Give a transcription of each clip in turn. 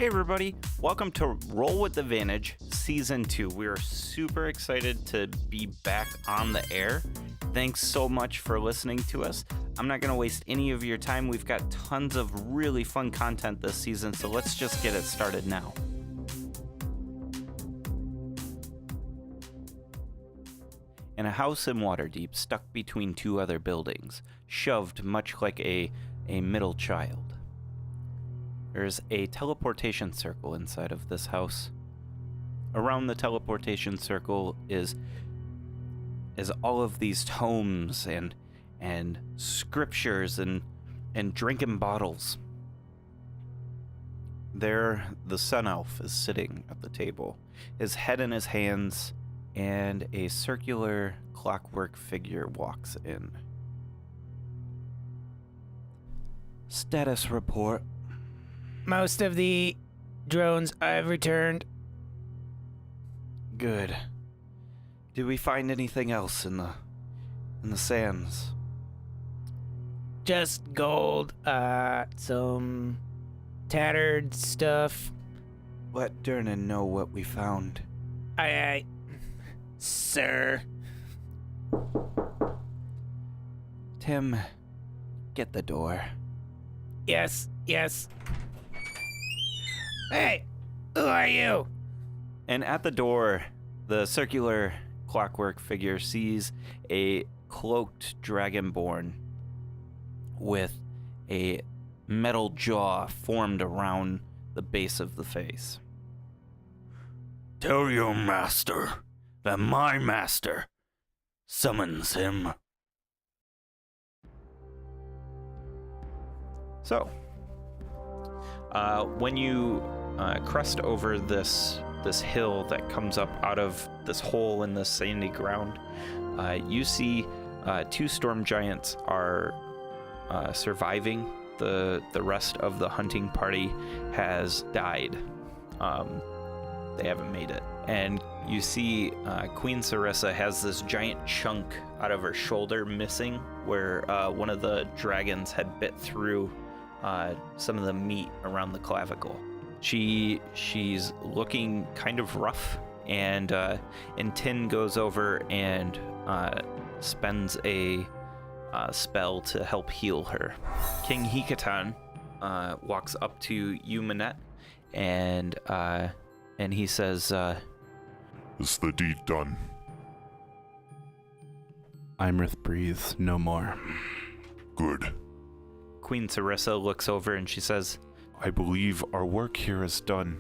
Hey everybody, welcome to Roll with Advantage Season 2. We are super excited to be back on the air. Thanks so much for listening to us. I'm not going to waste any of your time. We've got tons of really fun content this season, so let's just get it started now. In a house in Waterdeep, stuck between two other buildings, shoved much like a middle child. There's a teleportation circle inside of this house. Around the teleportation circle is all of these tomes and scriptures and drinking bottles. There, the Sun Elf is sitting at the table, his head in his hands, and a circular clockwork figure walks in. Status report. Most of the drones I've returned. Good. Did we find anything else in the sands? Just gold, some tattered stuff. Let Durnan know what we found. Aye, sir. Tim, get the door. Yes. Hey, who are you? And at the door, the circular clockwork figure sees a cloaked dragonborn with a metal jaw formed around the base of the face. Tell your master that my master summons him. So, when you crest over this hill that comes up out of this hole in the sandy ground, you see two storm giants are surviving. The rest of the hunting party has died. They haven't made it. And you see Queen Sarissa has this giant chunk out of her shoulder missing, where one of the dragons had bit through some of the meat around the clavicle. She's looking kind of rough, and Tin goes over and spends a spell to help heal her. King Hikatan walks up to you, Manette, and he says, "Is the deed done?" Imrith breathes no more. Good. Queen Sarissa looks over and she says, I believe our work here is done.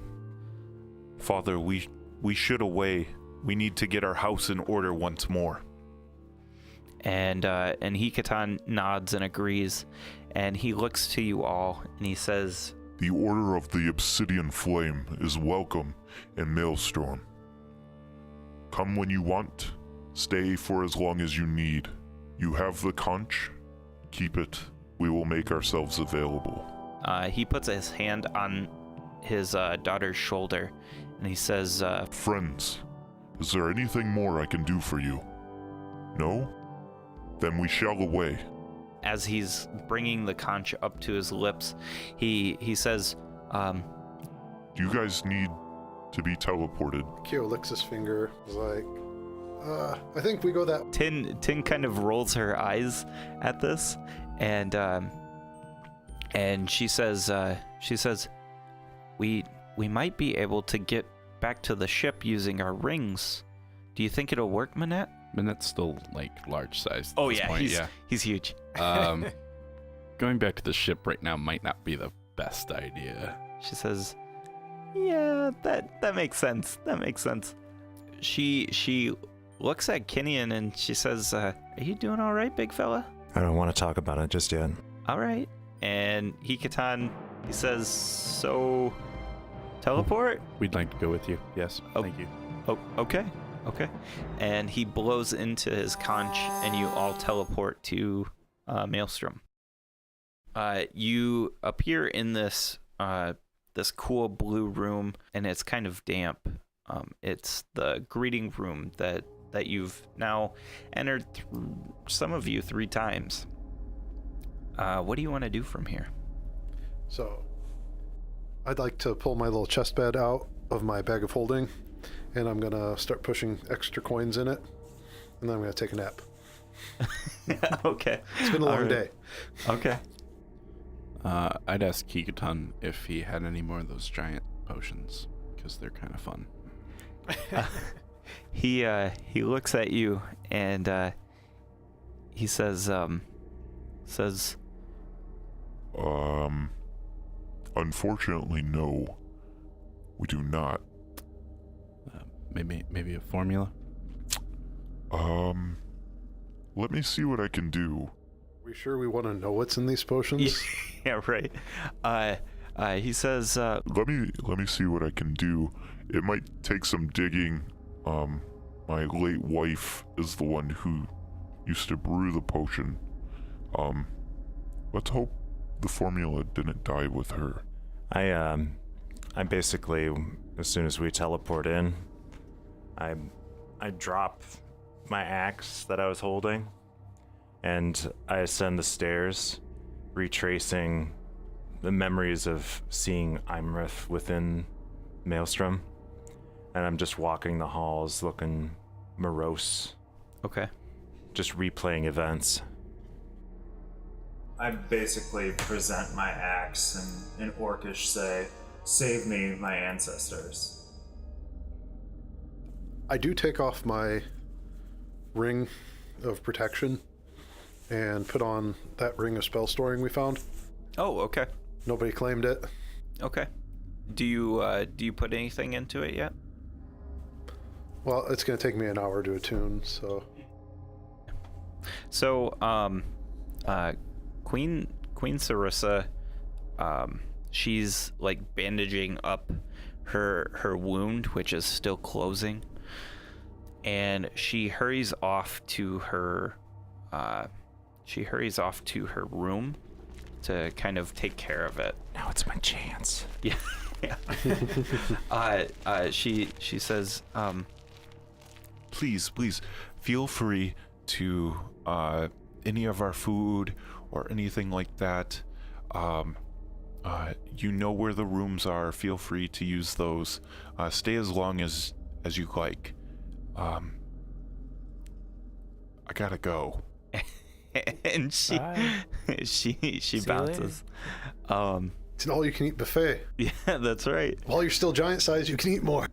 Father, we should away. We need to get our house in order once more. And Hikatan nods and agrees, and he looks to you all and he says, The Order of the Obsidian Flame is welcome in Maelstrom. Come when you want, stay for as long as you need. You have the conch, keep it. We will make ourselves available. He puts his hand on his daughter's shoulder, and he says, Friends, is there anything more I can do for you? No? Then we shall away. As he's bringing the conch up to his lips, he says, Do you guys need to be teleported? Kyo licks his finger, is like, I think we go that... Tin kind of rolls her eyes at this, and she says, we might be able to get back to the ship using our rings. Do you think it'll work, Manette? Manette's still like large sized. Oh yeah, he's huge. Going back to the ship right now might not be the best idea. She says, yeah, that makes sense. That makes sense. She looks at Kinian and she says, are you doing all right, big fella? I don't want to talk about it just yet. All right. And Hikatan, he says, so teleport? We'd like to go with you. Yes, thank you. Oh, okay. And he blows into his conch and you all teleport to Maelstrom. You appear in this cool blue room, and it's kind of damp. It's the greeting room that you've now entered, some of you 3 times. What do you want to do from here? So, I'd like to pull my little chest bed out of my bag of holding, and I'm gonna start pushing extra coins in it, and then I'm gonna take a nap. Okay. It's been a long Alright. day. Okay. I'd ask Kikutan if he had any more of those giant potions, because they're kind of fun. He looks at you and he says Unfortunately, no. We do not. Maybe a formula? Let me see what I can do. We sure we want to know what's in these potions? yeah, right. He says Let me see what I can do. It might take some digging. My late wife is the one who used to brew the potion. Let's hope the formula didn't die with her. I basically, as soon as we teleport in, I drop my axe that I was holding, and I ascend the stairs, retracing the memories of seeing Imrith within Maelstrom, and I'm just walking the halls looking morose, okay. just replaying events. I basically present my axe and in Orcish say, "Save me, my ancestors." I do take off my ring of protection and put on that ring of spell storing we found. Oh, okay. Nobody claimed it. Okay. Do you put anything into it yet? Well, it's going to take me an hour to attune, so... So, Queen Sarissa, she's like bandaging up her wound, which is still closing, and she hurries off to her room to kind of take care of it. Now it's my chance. Yeah. She says, Please, feel free to any of our food or anything like that. You know where the rooms are. Feel free to use those. Stay as long as you like. I gotta go. and she Bye. she See you bounces. It's an all-you-can-eat buffet. Yeah, that's right. While you're still giant size, you can eat more.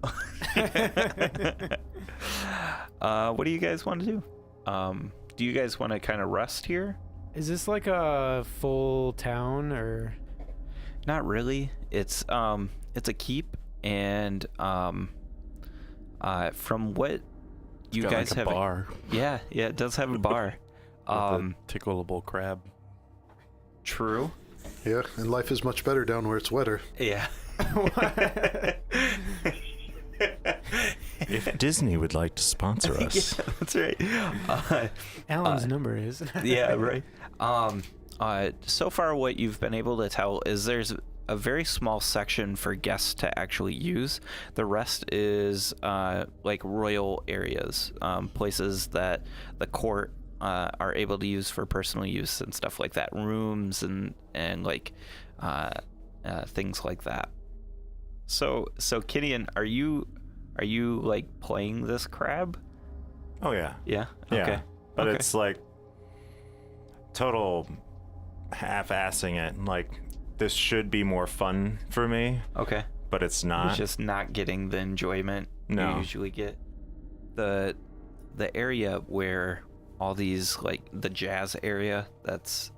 What do you guys want to do? Do you guys want to kind of rest here? Is this like a full town or? Not really. It's a keep, and from what you Got guys like a have, bar yeah, it does have a bar. with a tickleable crab. True. Yeah, and life is much better down where it's wetter. Yeah. If Disney would like to sponsor us. Yeah, that's right. Alan's number is. Yeah, right. So far, what you've been able to tell is there's a very small section for guests to actually use. The rest is like royal areas, places that the court are able to use for personal use and stuff like that. Rooms and like things like that. So Kinian, are you like playing this crab? Oh yeah. Yeah. Yeah. Okay. But Okay. it's like total half-assing it. Like, this should be more fun for me, Okay. but it's not. It's just not getting the enjoyment No. you usually get. The area where all these, like the jazz area, that's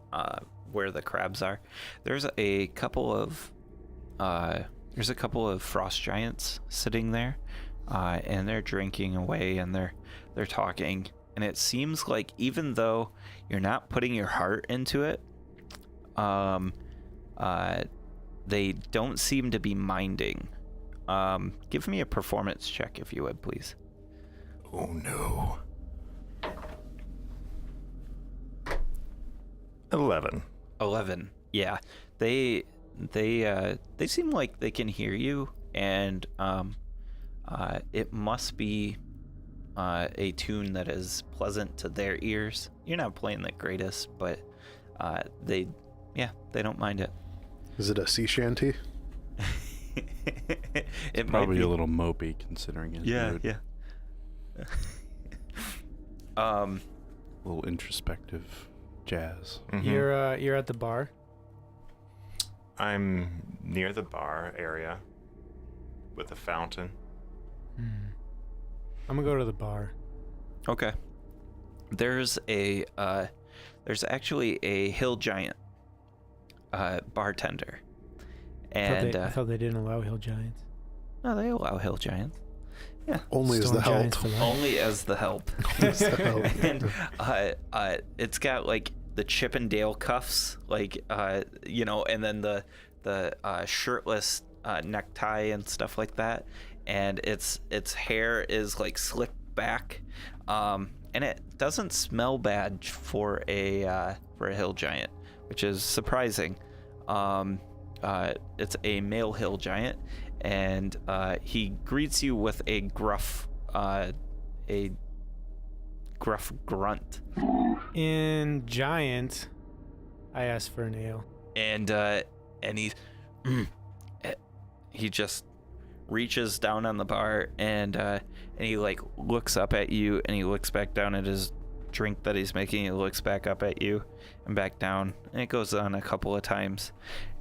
where the crabs are. There's a couple of frost giants sitting there, and they're drinking away and they're talking. And it seems like even though you're not putting your heart into it, they don't seem to be minding. Give me a performance check if you would, please. Oh no. 11. 11. Yeah, they seem like they can hear you, and it must be a tune that is pleasant to their ears. You're not playing the greatest, but they don't mind it. Is it a sea shanty? It might Probably be. a little mopey considering his mood. Yeah. A little introspective jazz. Mhm. You're at the bar. I'm near the bar area with a fountain. I'm gonna go to the bar. Okay. There's actually a hill giant bartender, and I thought they didn't allow hill giants. no, they allow hill giants. Only as Stone the help. giants for life. Only as the help. As the help. And it's got like the Chippendale cuffs, like and then the shirtless necktie and stuff like that, and its hair is like slicked back, and it doesn't smell bad for a hill giant, which is surprising. It's a male hill giant, and he greets you with a gruff grunt. In giant, I asked for an ale. And he just reaches down on the bar, and he like looks up at you, and he looks back down at his drink that he's making. He looks back up at you and back down, and it goes on a couple of times,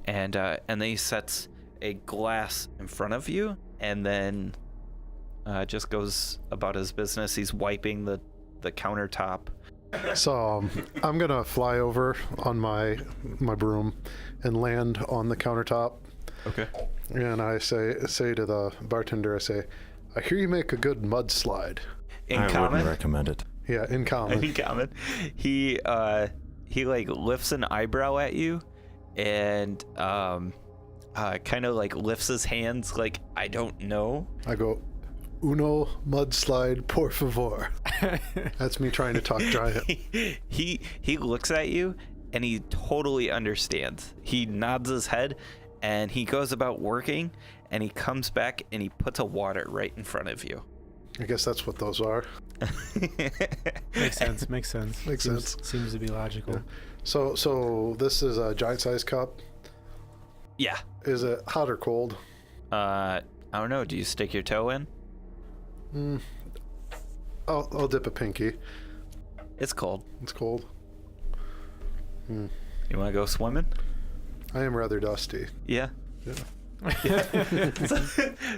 and then he sets a glass in front of you, and then just goes about his business. He's wiping the countertop. So I'm gonna fly over on my broom and land on the countertop. Okay. And I say to the bartender, I hear you make a good mudslide. In I common. wouldn't recommend it. Yeah, in common. In common. He like lifts an eyebrow at you, and kind of like lifts his hands like, I don't know. I go, uno mudslide, por favor. That's me trying to talk giant. He looks at you, and he totally understands. He nods his head, and he goes about working, and he comes back, and he puts a water right in front of you. I guess that's what those are. Makes sense. Makes sense. Makes sense. Seems to be logical. Yeah. So this is a giant-sized cup. Yeah. Is it hot or cold? I don't know. Do you stick your toe in? I'll dip a pinky. It's cold. It's cold. You want to go swimming? I am rather dusty. Yeah. Yeah.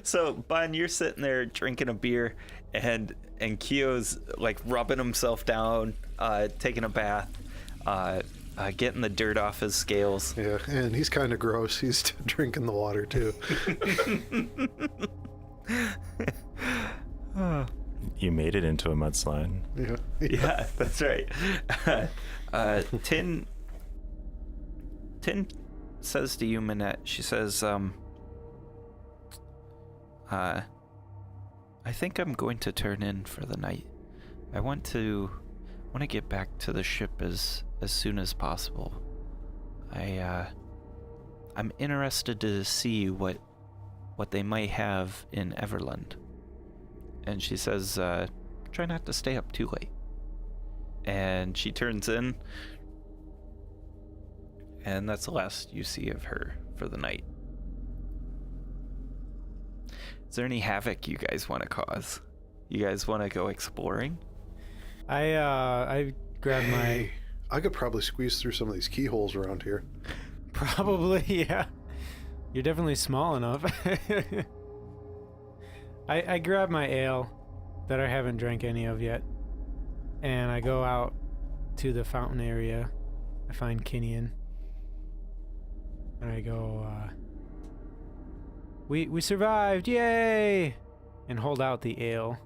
So Bon, you're sitting there drinking a beer, and Kyo's like rubbing himself down, taking a bath, getting the dirt off his scales. Yeah, and he's kind of gross. He's drinking the water too. You made it into a mudslide. Yeah. Yeah, that's right. Tin says to you, Minette, she says, I think I'm going to turn in for the night. I want to get back to the ship as soon as possible. I'm interested to see what they might have in Everland. And she says, try not to stay up too late. And she turns in, and that's the last you see of her for the night. Is there any havoc you guys want to cause? You guys want to go exploring? I grabbed my I could probably squeeze through some of these keyholes around here. probably yeah. You're definitely small enough. I grab my ale that I haven't drank any of yet, and I go out to the fountain area. I find Kinian, and I go, we survived, yay! And hold out the ale.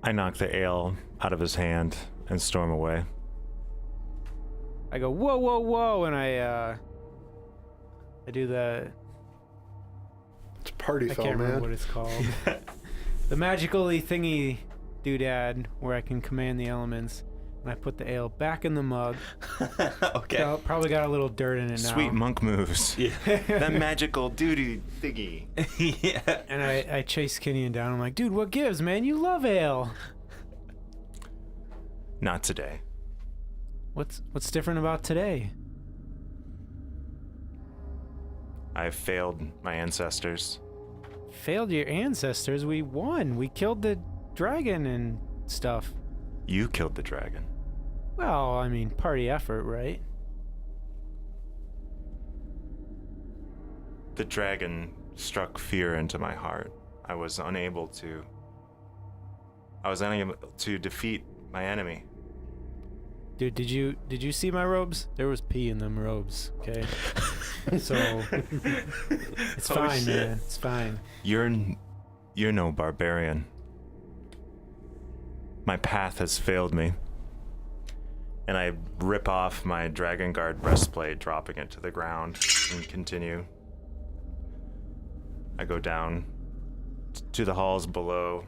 I knock the ale out of his hand and storm away. I go, whoa, whoa, whoa, and I do the, It's party I foul, can't remember man. what it's called. The magical-y thingy doodad where I can command the elements, and I put the ale back in the mug. Okay. So, probably got a little dirt in it now. Sweet monk moves. Yeah. That magical doo-doo thingy. Yeah. And I chase Kinian down. I'm like, dude, what gives, man? You love ale. Not today. What's different about today? I failed my ancestors. Failed your ancestors? We won. We killed the dragon and stuff. You killed the dragon. Well, I mean, party effort, right? The dragon struck fear into my heart. I was unable to defeat my enemy. Dude, did you see my robes? There was pee in them robes, okay? So it's fine, shit. man. It's fine. You're no barbarian. My path has failed me. And I rip off my Dragon Guard breastplate, dropping it to the ground, and continue. I go down to the halls below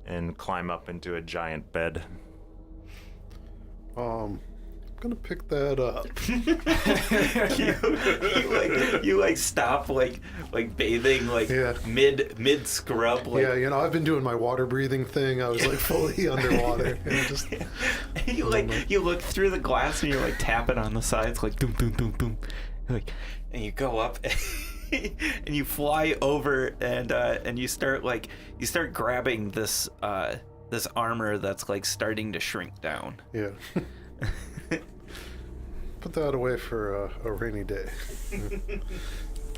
and climb up into a giant bed. I'm gonna pick that up. you stop bathing Yeah. mid scrub Yeah, I've been doing my water breathing thing. I was fully underwater. And just you look through the glass and you're tapping on the sides doom doom doom doom, and you go up and you fly over and you start grabbing this armor that's starting to shrink down. Yeah. Put that away for a rainy day.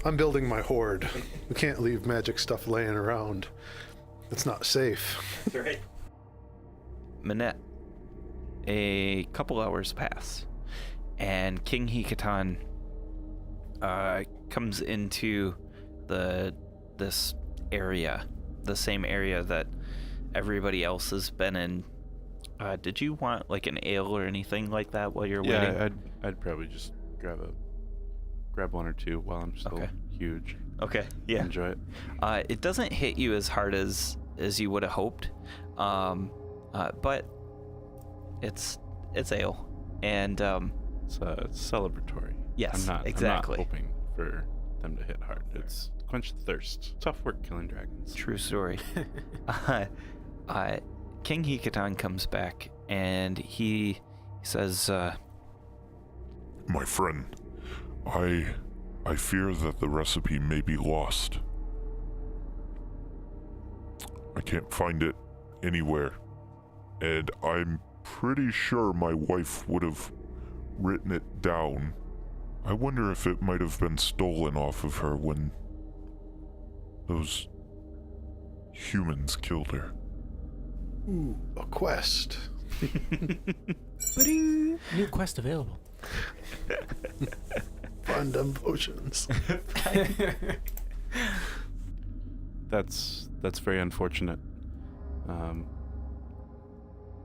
I'm building my hoard. We can't leave magic stuff laying around. It's not safe. That's right. Minette, a couple hours pass, and King Hikatan comes into this area, the same area that everybody else has been in. Did you want an ale or anything like that while you're waiting? Yeah, I'd probably just grab one or two while I'm still huge. Okay, yeah. Enjoy it. It doesn't hit you as hard as you would have hoped, but it's ale, and It's celebratory. yes, I'm not exactly. hoping for them to hit hard. It's quench the thirst. Tough work killing dragons. True story. King Hikatan comes back and he says, My friend, I fear that the recipe may be lost. I can't find it anywhere, and I'm pretty sure my wife would have written it down. I wonder if it might have been stolen off of her when those humans killed her. Ooh, a quest. Ba-ding! New quest available. Find them potions. That's very unfortunate.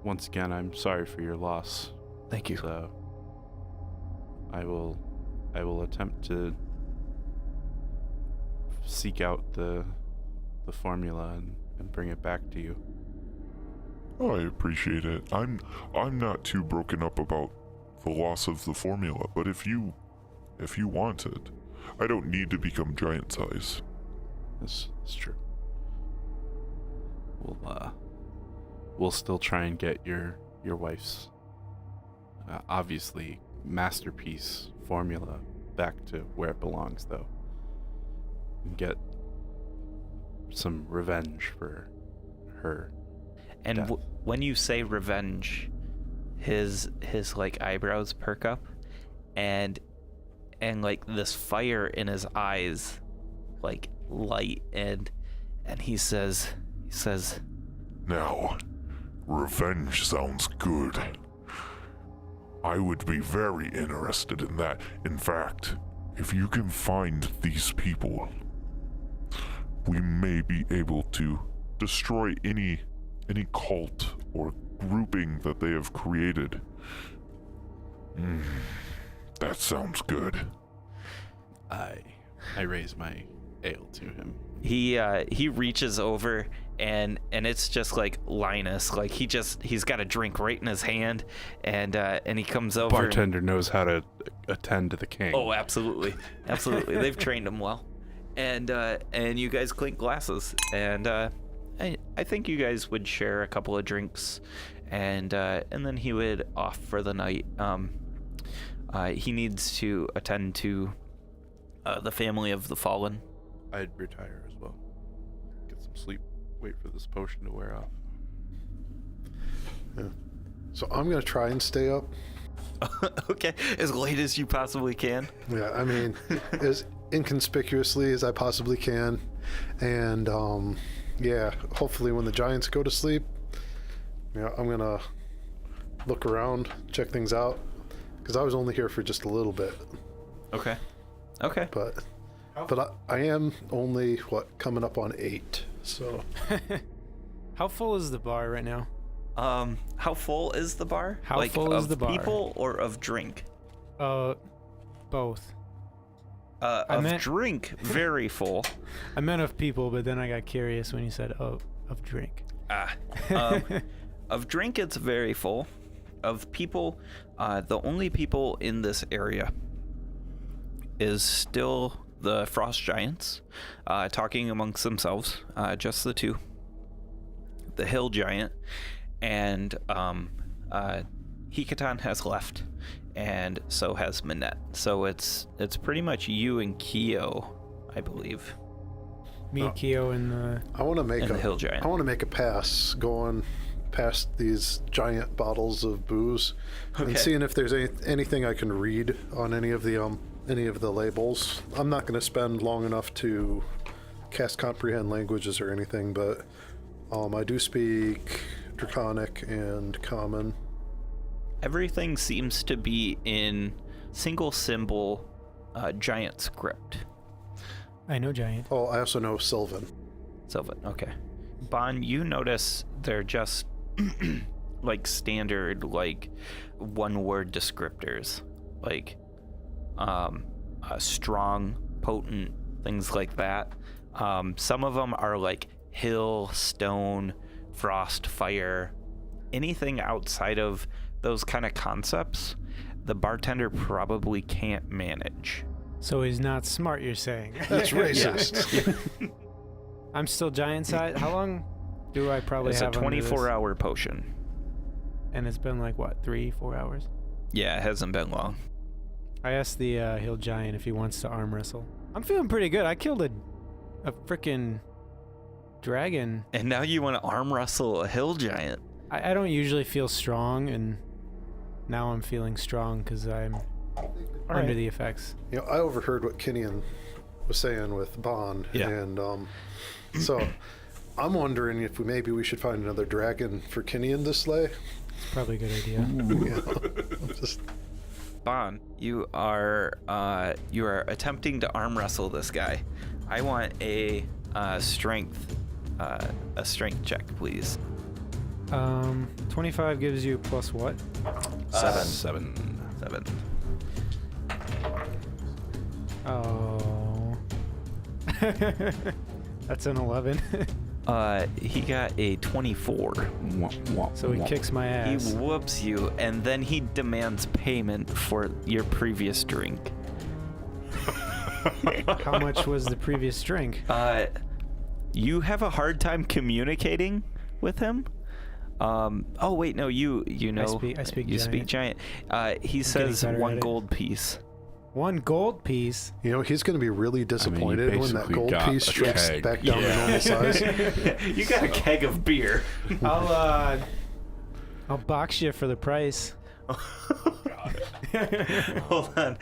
Once again, I'm sorry for your loss. thank you. So I will attempt to seek out the formula and bring it back to you. Oh, I appreciate it. I'm not too broken up about the loss of the formula, but if you want it, I don't need to become giant size. That's true. We'll still try and get your wife's obviously masterpiece formula back to where it belongs, though, and get some revenge for her. And death. when you say revenge, his eyebrows perk up, and this fire in his eyes light, and he says, Now, revenge sounds good. I would be very interested in that. In fact, if you can find these people, we may be able to destroy any cult or grouping that they have created. That sounds good. I raise my ale to him. he reaches over and it's just Linus, he's got a drink right in his hand, and he comes over. Bartender knows how to attend to the king. Oh, absolutely. They've trained him well, and you guys clink glasses, and I think you guys would share a couple of drinks, and then he would off for the night. He needs to attend to the family of the fallen. I'd retire as well. Get some sleep. Wait for this potion to wear off. Yeah. So I'm gonna try and stay up. Okay, as late as you possibly can. Yeah, I mean, as inconspicuously as I possibly can, and yeah, hopefully when the giants go to sleep, I'm gonna look around, check things out, because I was only here for just a little bit. Okay. But I am only coming up on 8, so. How full is the bar right now? How full is the bar? How full is the bar? Of people or of drink? Both. Of drink, very full. I meant of people, but then I got curious when you said of drink. Of drink, it's very full. Of people, the only people in this area is still the frost giants, talking amongst themselves, just the two. The hill giant and Hikatan has left, and so has Minette. So it's pretty much you and Keo, I believe. Me, Keo, and the. I want to make the hill giant. I want to make a pass going past these giant bottles of booze and seeing if there's anything I can read on any of the labels. I'm not going to spend long enough to cast comprehend languages or anything, but I do speak Draconic and Common. Everything seems to be in single symbol giant script. I know giant. Oh, I also know Sylvan. Sylvan, okay. Bon, you notice they're just like standard, like one-word descriptors, like strong, potent, things like that. Some of them are like hill, stone, frost, fire. Anything outside of those kind of concepts, the bartender probably can't manage. So he's not smart, you're saying? That's racist. I'm still giant size. How long do I probably have? It's a 24-hour potion. And it's been like, what, 3-4 hours? Yeah, it hasn't been long. I asked the hill giant if he wants to arm wrestle. I'm feeling pretty good. I killed a freaking dragon. And now you want to arm wrestle a hill giant. I don't usually feel strong, and now I'm feeling strong because I'm under the effects. I overheard what Kinian was saying with Bond, and so I'm wondering if maybe we should find another dragon for Kinian to slay. It's probably a good idea. Bon, you are attempting to arm wrestle this guy. I want a strength check, please. 25 gives you plus what? 7. Oh. That's an 11. He got a 24. So he kicks my ass. He whoops you, and then he demands payment for your previous drink. How much was the previous drink? You have a hard time communicating with him. Oh wait, no, you know. I speak you giant. speak giant. He says 1 gold piece. 1 gold piece. He's going to be really disappointed when that basically gold got piece a shrinks keg. back down to normal size. You got a keg of beer. I'll box you for the price. Hold on.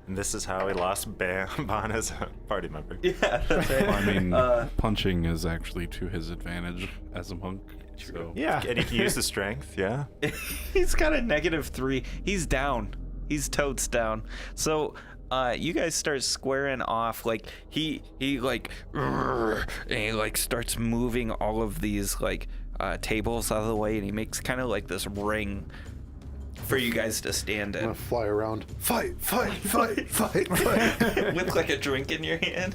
And this is how we lost Bon as a party member. Yeah, that's right. Well, I mean, punching is actually to his advantage as a monk. So. Yeah. And he can use the strength, yeah? He's got a -3. He's down. He's totes down. So you guys start squaring off. Like he like, and he like starts moving all of these like tables out of the way, and he makes kind of like this ring for you guys to stand I'm in. going to fly around. Fight. With like a drink in your hand.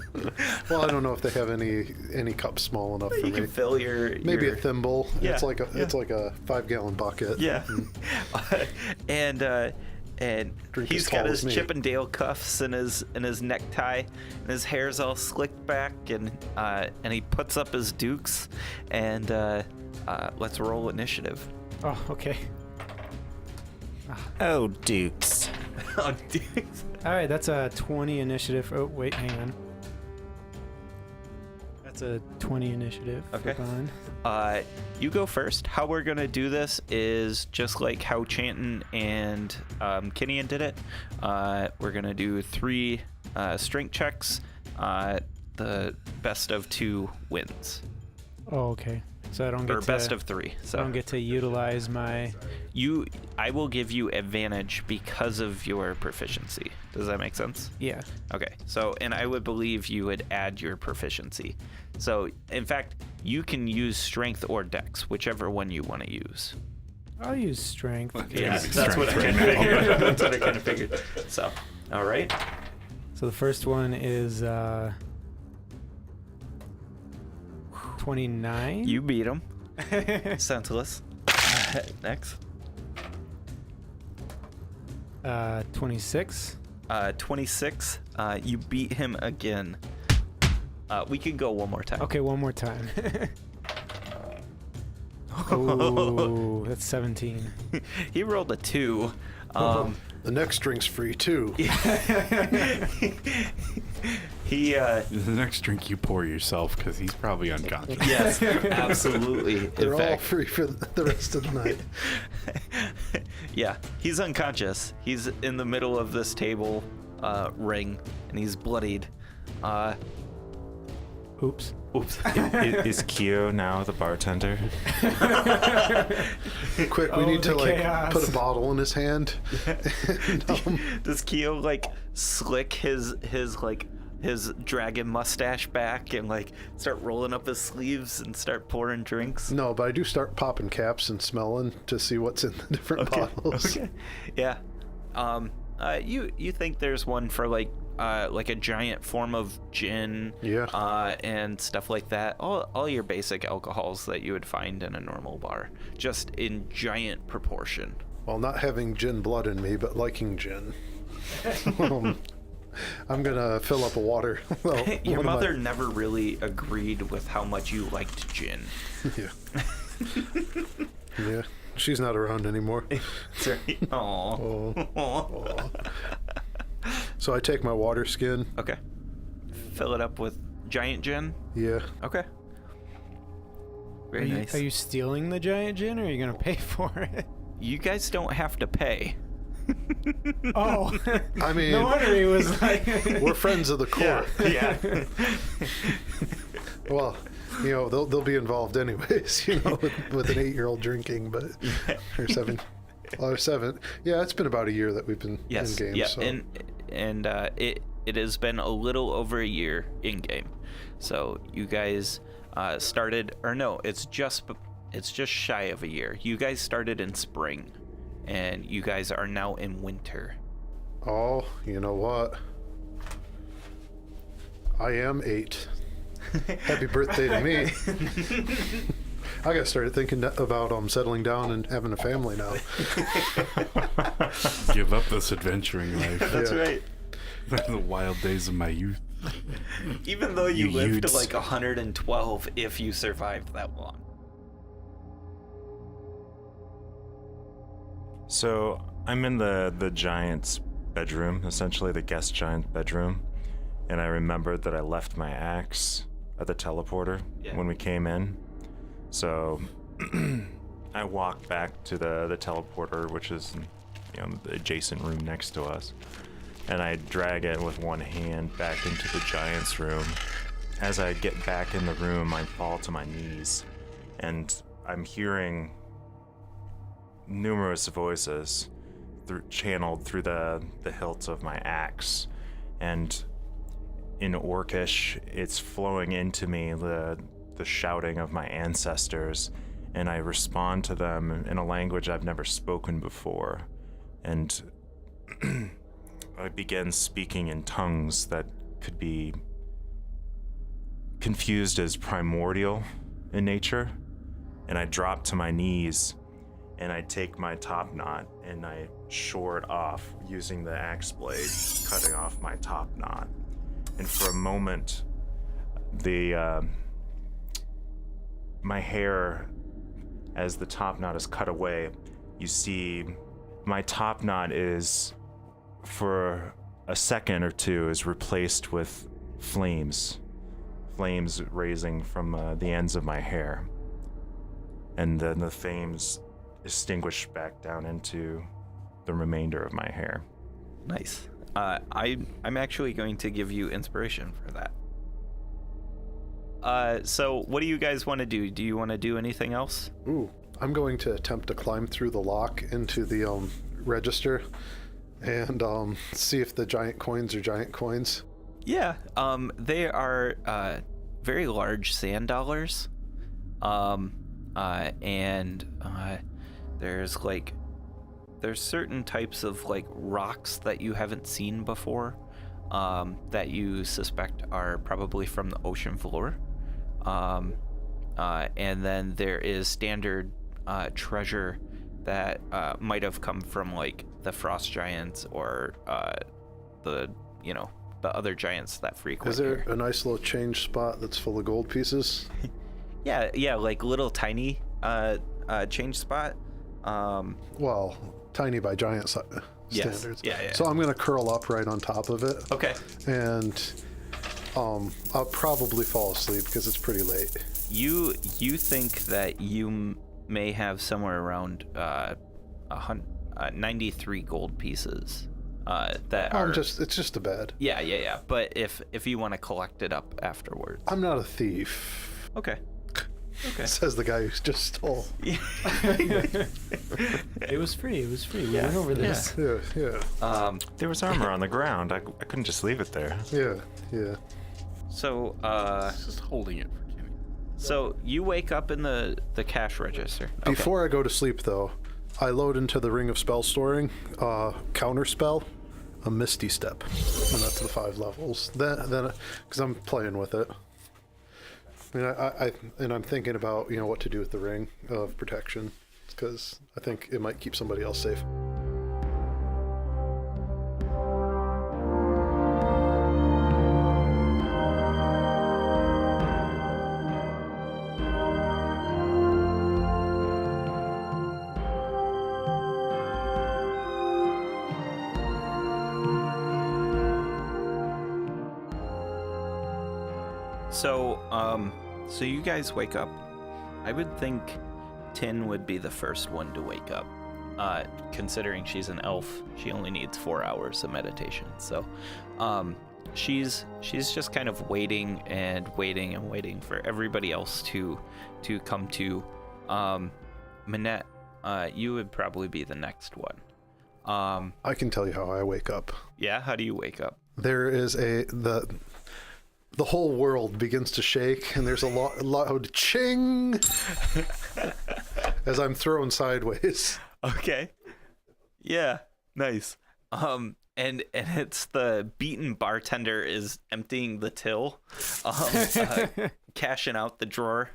Well, I don't know if they have any cups small enough for You me. can fill your Maybe a thimble. Yeah, It's like a 5-gallon bucket. Yeah. And Drink he's as got tall his as me. Chippendale cuffs and his necktie, and his hair's all slicked back, and he puts up his dukes, and let's roll initiative. Oh, okay. Oh, Dukes. Oh, dude. All right, that's a 20 initiative. Oh, wait, hang on. That's a 20 initiative. Okay. For Bond. You go first. How we're gonna do this is just like how Chanton and Kinian did it. We're gonna do 3 strength checks. The best of 2 wins, Oh, okay. So I don't get or to, best of 3. I So don't get to utilize my. I will give you advantage because of your proficiency. Does that make sense? Yeah. Okay. So, and I would believe you would add your proficiency. So, in fact, you can use strength or dex, whichever one you want to use. I'll use strength. Yeah, Maybe that's what I strength, kind of right? figured. That's what I kind of figured. So, all right. So the first one is 29. You beat him. Senseless. Next. 26. 26. You beat him again. We can go one more time. Okay, one more time. Oh, that's 17. He rolled a 2. The next drink's free too. He The next drink you pour yourself because he's probably unconscious. yes, absolutely. They're In all fact, free for the rest of the night. yeah, he's unconscious. He's in the middle of this table ring, and he's bloodied. Oops. Oops. Is Kyo now the bartender? Quick, we Oh, need to the like chaos. put a bottle in his hand. Does Keo like slick his dragon mustache back and like start rolling up his sleeves and start pouring drinks? No, but I do start popping caps and smelling to see what's in the different bottles. Okay. Yeah. You think there's one for like a giant form of gin, Yeah. and stuff like that. All your basic alcohols that you would find in a normal bar, just in giant proportion. Well, not having gin blood in me, but liking gin. I'm gonna fill up a water. Well, Your one of my- mother never really agreed with how much you liked gin. Yeah. Yeah. She's not around anymore. Sorry. Aww. Oh. So I take my water skin. Okay. Fill it up with giant gin. Yeah. Okay. Very nice. Are you stealing the giant gin, or are you gonna pay for it? You guys don't have to pay. Oh, I mean, no wonder he was like. we're friends of the court. Yeah. Well, you know, they'll be involved anyways, you know, with an 8-year-old drinking, but or 7. Well, 7. Yeah, it's been about a year that we've been Yes. in game. Yeah. So. And it has been a little over a year in game. So you guys started, or no, it's just shy of a year. You guys started in spring, and you guys are now in winter. Oh, you know what? I am 8. Happy birthday to me. I got started thinking about settling down and having a family now. Give up this adventuring life. That's Yeah. right. The wild days of my youth. Even though you You lived to Utes. like 112 if you survived that long. So I'm in the giant's bedroom, essentially the guest giant bedroom, and I remembered that I left my axe at the teleporter Yeah. when we came in. So I walk back to the teleporter, which is the adjacent room next to us, and I drag it with one hand back into the giant's room. As I get back in the room, I fall to my knees, and I'm hearing numerous voices channeled through the hilt of my axe, and in Orcish it's flowing into me, the shouting of my ancestors, and I respond to them in a language I've never spoken before, and I begin speaking in tongues that could be confused as primordial in nature, and I drop to my knees and I take my top knot and I shore it off using the axe blade, cutting off my top knot. And for a moment, my hair, as the top knot is cut away, you see my top knot is for a second or two is replaced with flames raising from the ends of my hair, and then the flames extinguish back down into the remainder of my hair. Nice. I'm actually going to give you inspiration for that. So what do you guys want to do? Do you want to do anything else? Ooh, I'm going to attempt to climb through the lock into the register and see if the giant coins are giant coins. Yeah. They are very large sand dollars. And there's certain types of like rocks that you haven't seen before, that you suspect are probably from the ocean floor. And then there is standard treasure that might have come from like the frost giants or the other giants that frequent. Is there here. a nice little change spot that's full of gold pieces? Yeah, like little tiny change spot. Well, tiny by giant standards. Yeah. So I'm going to curl up right on top of it. Okay. And I'll probably fall asleep because it's pretty late. You think that you may have somewhere around 93 gold pieces that are. It's just a bed. Yeah. But if you want to collect it up afterwards. I'm not a thief. Okay. Says the guy who's just stole. Yeah. It was free. We went over this. Yeah. There was armor on the ground. I couldn't just leave it there. Yeah. So Just holding it for Kenny. so you wake up in the cash register. Okay. Before I go to sleep, though, I load into the Ring of Spell Storing counter spell, a Misty Step, and that's the 5 levels. Then, because I'm playing with it. I mean, I'm thinking about what to do with the Ring of Protection, because I think it might keep somebody else safe. So you guys wake up. I would think Tin would be the first one to wake up. Considering she's an elf, she only needs 4 hours of meditation. So she's just kind of waiting for everybody else to come to. Minette, you would probably be the next one. I can tell you how I wake up. Yeah, how do you wake up? There is the whole world begins to shake, and there's a loud ching as I'm thrown sideways. Okay. Yeah, nice. And it's the beaten bartender is emptying the till, cashing out the drawer.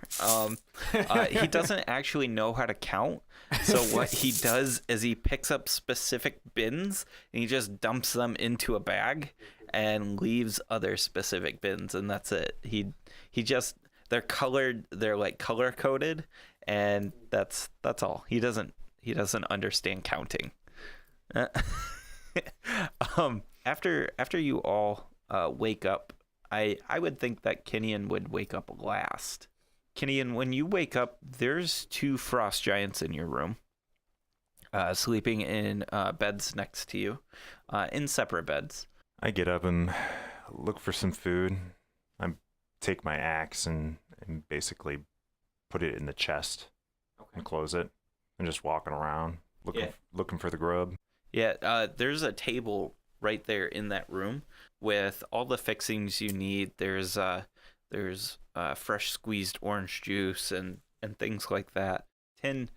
He doesn't actually know how to count, so what he does is he picks up specific bins and he just dumps them into a bag and leaves other specific bins, and that's it. They're colored, they're like color coded, and that's all. He doesn't understand counting. After you all wake up, I would think that Kinian would wake up last. Kinian, when you wake up, there's 2 frost giants in your room, sleeping in beds next to you, in separate beds. I get up and look for some food. I take my axe and basically put it in the chest and close it, and just walking around looking for the grub. Yeah, there's a table right there in that room with all the fixings you need. There's fresh squeezed orange juice and things like that. Tin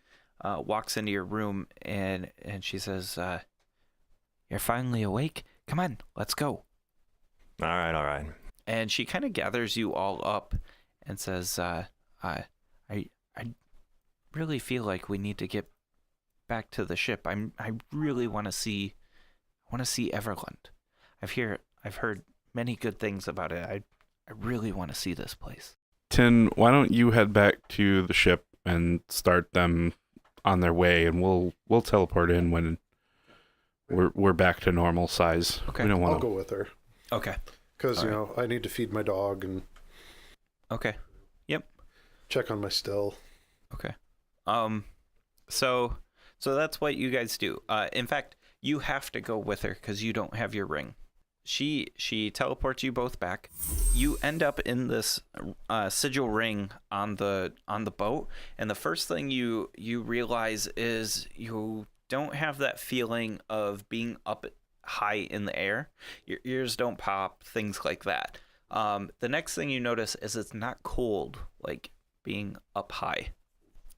walks into your room and she says, "You're finally awake? Come on, let's go." All right. And she kind of gathers you all up and says, I really feel like we need to get back to the ship. I really want to see Everland. I've heard many good things about it. I really want to see this place." Tin, why don't you head back to the ship and start them on their way, and we'll teleport in when we're back to normal size. Okay. We don't I'll want go to. with her Okay. because you All know I need to feed my dog and Okay. Yep. check on my still. Okay. So that's what you guys do. In fact, you have to go with her because you don't have your ring. She teleports you both back. You end up in this sigil ring on the boat, and the first thing you realize is you don't have that feeling of being up high in the air. Your ears don't pop, things like that. The next thing you notice is it's not cold, like being up high.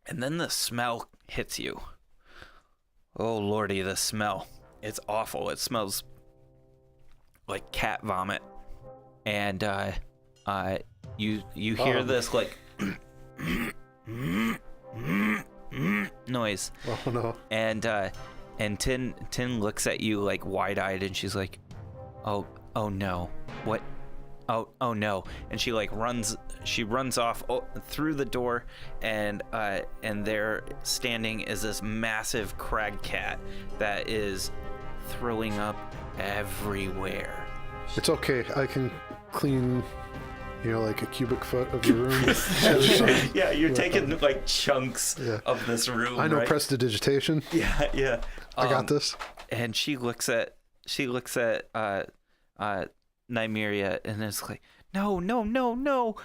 And then the smell hits you. Oh lordy, the smell. It's awful. It smells like cat vomit. And you hear this like noise. Oh no! And Tin looks at you like wide-eyed, and she's like, oh no, what? Oh no. And she like runs off through the door, and there standing is this massive crag cat that is throwing up everywhere. It's okay. I can clean, you know, like a cubic foot of the room. Yeah, you're taking like chunks Yeah. of this room. I know right? prestidigitation. Yeah. I got this. And she looks at Nymeria and is like, no.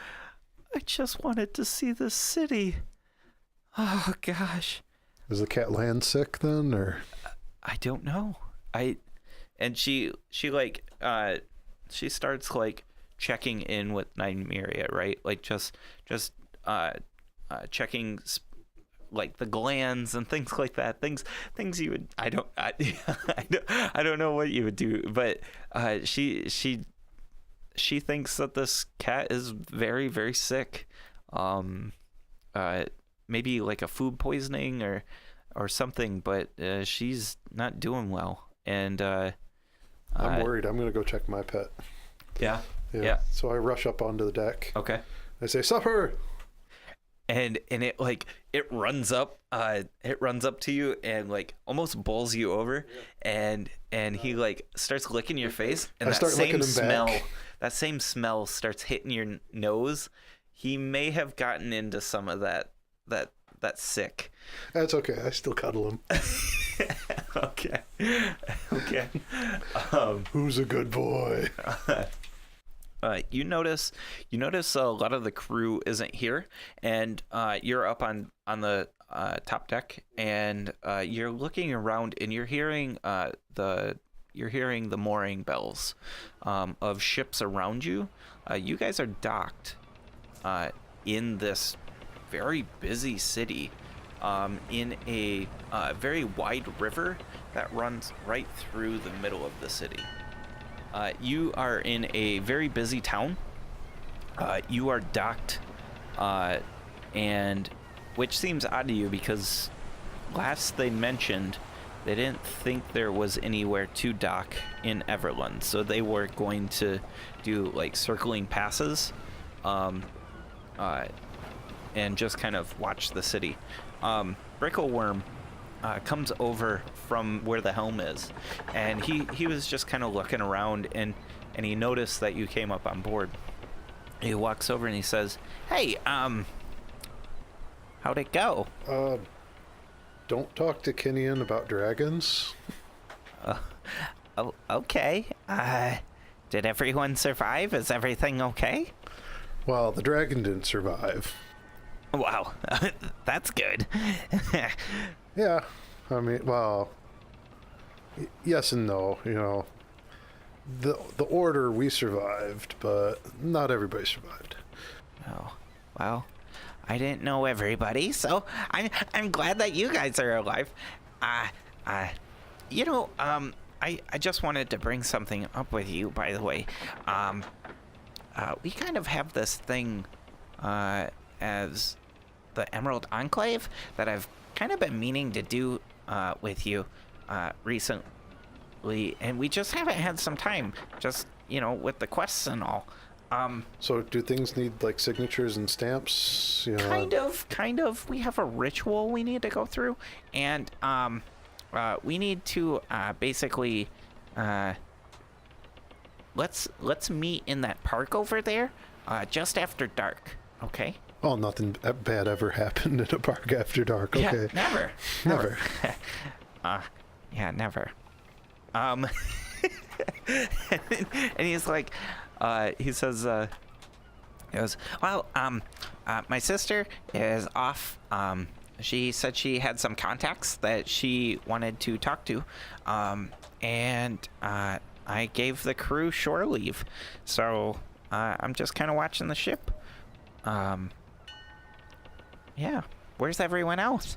I just wanted to see the city. Oh gosh. Is the cat land sick then, or? I don't know. She starts like checking in with Nymeria, right? Like just checking like the glands and things like that. Things you would I don't know what you would do, but she thinks that this cat is very, very sick. Maybe like a food poisoning or something, but she's not doing well. And I'm worried. I'm gonna go check my pet. Yeah. So I rush up onto the deck. Okay. I say, "Supper!" And it runs up to you and like almost bowls you over, and he like starts licking your face, and I start licking him back. That same smell starts hitting your nose. He may have gotten into some of that sick. That's okay. I still cuddle him. Okay. Who's a good boy? You notice a lot of the crew isn't here, and you're up on the top deck, and you're looking around, and you're hearing the mooring bells of ships around you. You guys are docked in this very busy city, in a very wide river that runs right through the middle of the city. You are in a very busy town. You are docked, and which seems odd to you because last they mentioned they didn't think there was anywhere to dock in Everland, so they were going to do like circling passes, and just kind of watch the city. Brickleworm comes over from where the helm is, and he was just kind of looking around, and he noticed that you came up on board. He walks over and he says, "Hey, how'd it go?" Don't talk to Kinian about dragons. Oh, okay. Did everyone survive? Is everything okay? Well, the dragon didn't survive. Wow, that's good. Yeah, I mean, well, yes and no. You know, the order we survived, but not everybody survived. Oh, well, I didn't know everybody, so I'm glad that you guys are alive. I just wanted to bring something up with you, by the way. We kind of have this thing as the Emerald Enclave that I've kind of been meaning to do with you recently, and we just haven't had some time, just, with the quests and all. So do things need like signatures and stamps? Kind of. We have a ritual we need to go through, and we need to basically let's meet in that park over there just after dark. Okay. Oh, nothing bad ever happened in a park after dark. Okay. Yeah, never. Yeah, never. And he's like, he says, he goes, well, my sister is off. She said she had some contacts that she wanted to talk to. And I gave the crew shore leave. So, I'm just kind of watching the ship. Yeah. Where's everyone else?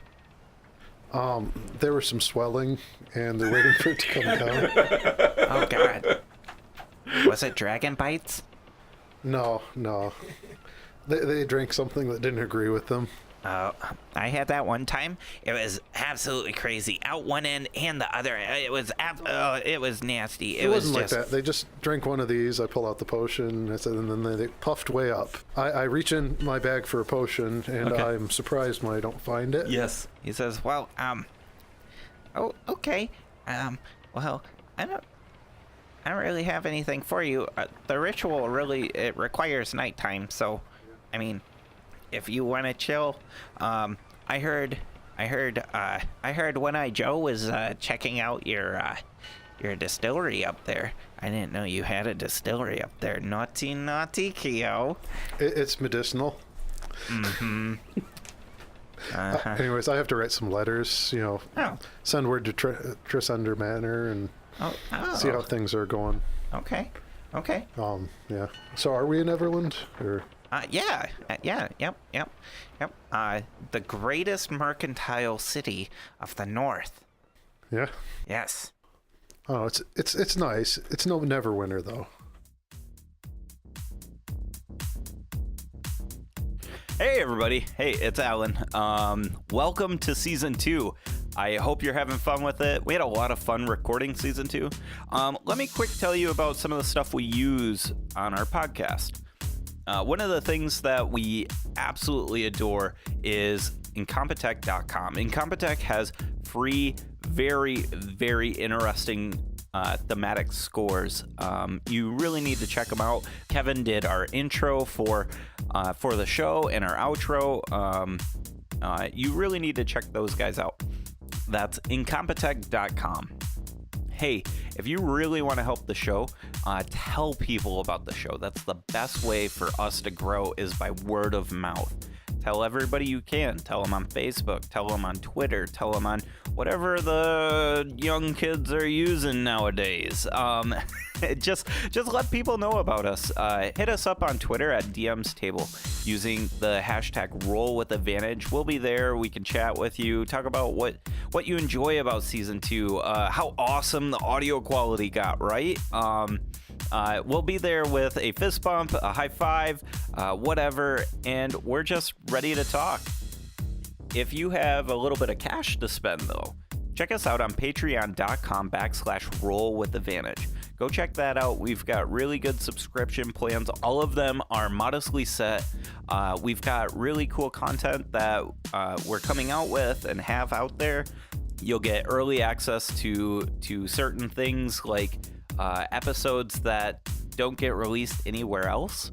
There was some swelling, and they're waiting for it to come down. Oh, God. Was it dragon bites? No. They drank something that didn't agree with them. Oh, I had that one time. It was absolutely crazy. Out one end and the other. It was it was nasty. It wasn't like that. They just drank one of these. I pull out the potion, and then they puffed way up. I reach in my bag for a potion, and Okay. I'm surprised when I don't find it. Yes. He says, well, oh, okay. Well, I don't really have anything for you. The ritual it requires nighttime, so, I mean, if you want to chill, I heard One-Eye Joe was checking out your distillery up there. I didn't know you had a distillery up there. Naughty, Keo. It's medicinal. Mm-hmm. Uh-huh. Anyways, I have to write some letters, Oh. send word to Trisunder Manor and Oh. see how things are going. Okay. Yeah. So are we in Everland? Or Yeah. Yep. The greatest mercantile city of the North. yeah? Yes. Oh, it's nice. It's no Neverwinter though. Hey everybody. Hey, it's Alan. Welcome to season 2. I hope you're having fun with it. We had a lot of fun recording season 2. Let me quick tell you about some of the stuff we use on our podcast. One of the things that we absolutely adore is Incompetech.com. Incompetech has free, very, very interesting thematic scores. You really need to check them out. Kevin did our intro for the show and our outro. You really need to check those guys out. That's Incompetech.com. Hey, if you really want to help the show, tell people about the show. That's the best way for us to grow is by word of mouth. Tell everybody you can. Tell them on Facebook. Tell them on Twitter. Tell them on whatever the young kids are using nowadays. Just let people know about us. Hit us up on Twitter at DM's Table using the hashtag #RollWithAdvantage. We'll be there. We can chat with you. Talk about what you enjoy about season 2. How awesome the audio quality got, right? We'll be there with a fist bump, a high five, whatever, and we're just ready to talk. If you have a little bit of cash to spend, though, check us out on patreon.com/RollWithAdvantage. Go check that out. We've got really good subscription plans. All of them are modestly set. We've got really cool content that we're coming out with and have out there. You'll get early access to certain things like episodes that don't get released anywhere else.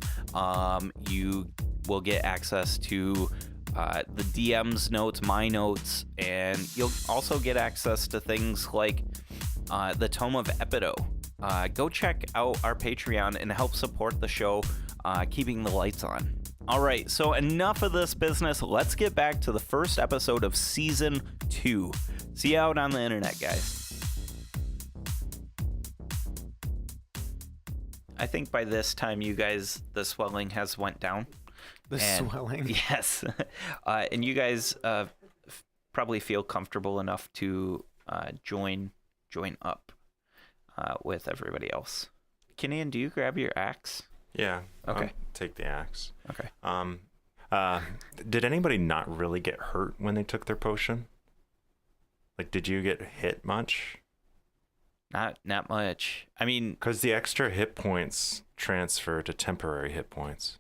You will get access to the DM's notes, my notes, and you'll also get access to things like the Tome of Epido. Go check out our Patreon and help support the show, keeping the lights on. All right, so enough of this business. Let's get back to the first episode of season 2. See you out on the internet, guys. I think by this time, you guys, the swelling has went down. Swelling. Yes. And you guys probably feel comfortable enough to join up with everybody else. Kinian, do you grab your axe? Yeah. Okay. I'll take the axe. Okay. Did anybody not really get hurt when they took their potion? Like, did you get hit much? Not much. I mean, Because the extra hit points transfer to temporary hit points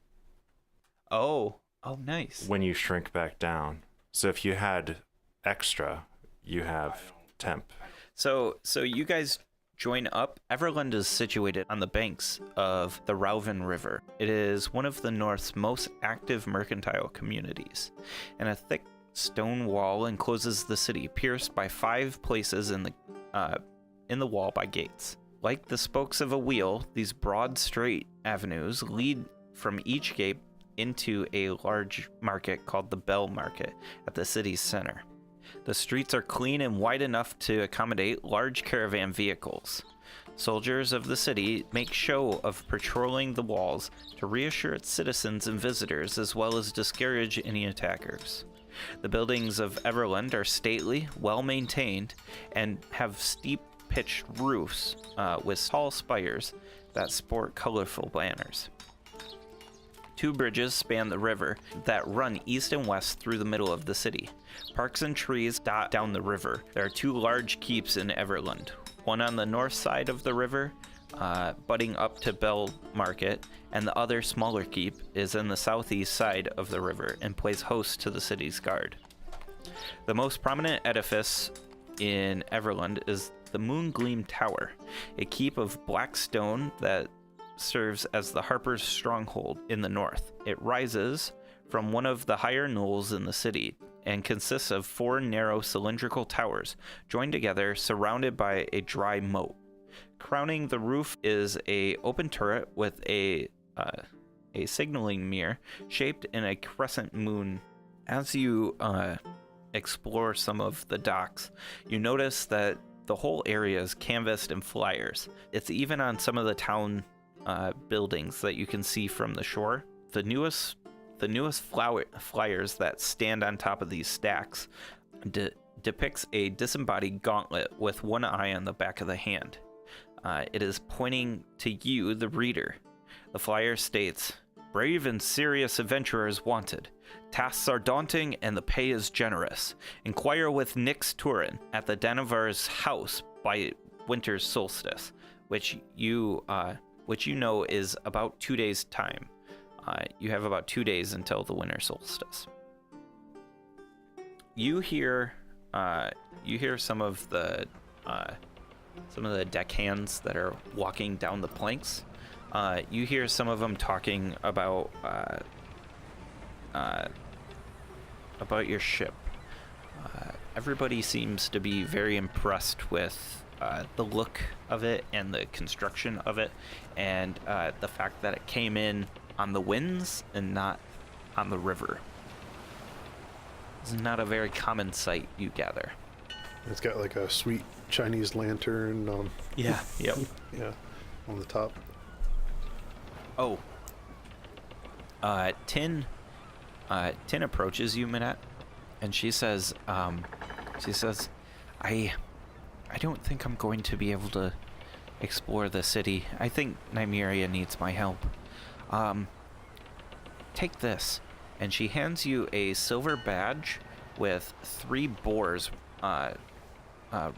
oh, nice. when you shrink back down. So if you had extra, you have temp. So you guys join up. Everland is situated on the banks of the Rauven River. It is one of the North's most active mercantile communities, and a thick stone wall encloses the city, pierced by 5 places in the wall by gates. Like the spokes of a wheel, these broad, straight avenues lead from each gate into a large market called the Bell Market at the city's center. The streets are clean and wide enough to accommodate large caravan vehicles. Soldiers of the city make show of patrolling the walls to reassure its citizens and visitors, as well as discourage any attackers. The buildings of Everland are stately, well-maintained, and have steep pitched roofs with tall spires that sport colorful banners. 2 bridges span the river that run east and west through the middle of the city. Parks and trees dot down the river. There are 2 large keeps in Everland, one on the north side of the river, butting up to Bell Market, and the other smaller keep is in the southeast side of the river and plays host to the city's guard. The most prominent edifice in Everland is the Moongleam Tower, a keep of black stone that serves as the Harper's stronghold in the north. It rises from one of the higher knolls in the city and consists of 4 narrow cylindrical towers joined together, surrounded by a dry moat. Crowning the roof is a open turret with a signaling mirror shaped in a crescent moon. As you explore some of the docks, you notice that the whole area is canvassed in flyers. It's even on some of the town buildings that you can see from the shore. The newest flyers that stand on top of these stacks depicts a disembodied gauntlet with one eye on the back of the hand. It is pointing to you, the reader. The flyer states, "Brave and serious adventurers wanted. Tasks are daunting and the pay is generous. Inquire with Nix Turin at the Danavar's house by winter's solstice," which you know is about 2 days' time. You have about 2 days until the winter solstice. You hear some of the deckhands that are walking down the planks. You hear some of them talking about your ship. Everybody seems to be very impressed with the look of it and the construction of it, and the fact that it came in on the winds and not on the river. It's not a very common sight, you gather. It's got like a sweet Chinese lantern. Yeah. Yep. Yeah, on the top. Oh. Tin approaches you, Minette, and she says, I don't think I'm going to be able to explore the city. I think Nymeria needs my help. Take this. And she hands you a silver badge with 3 boars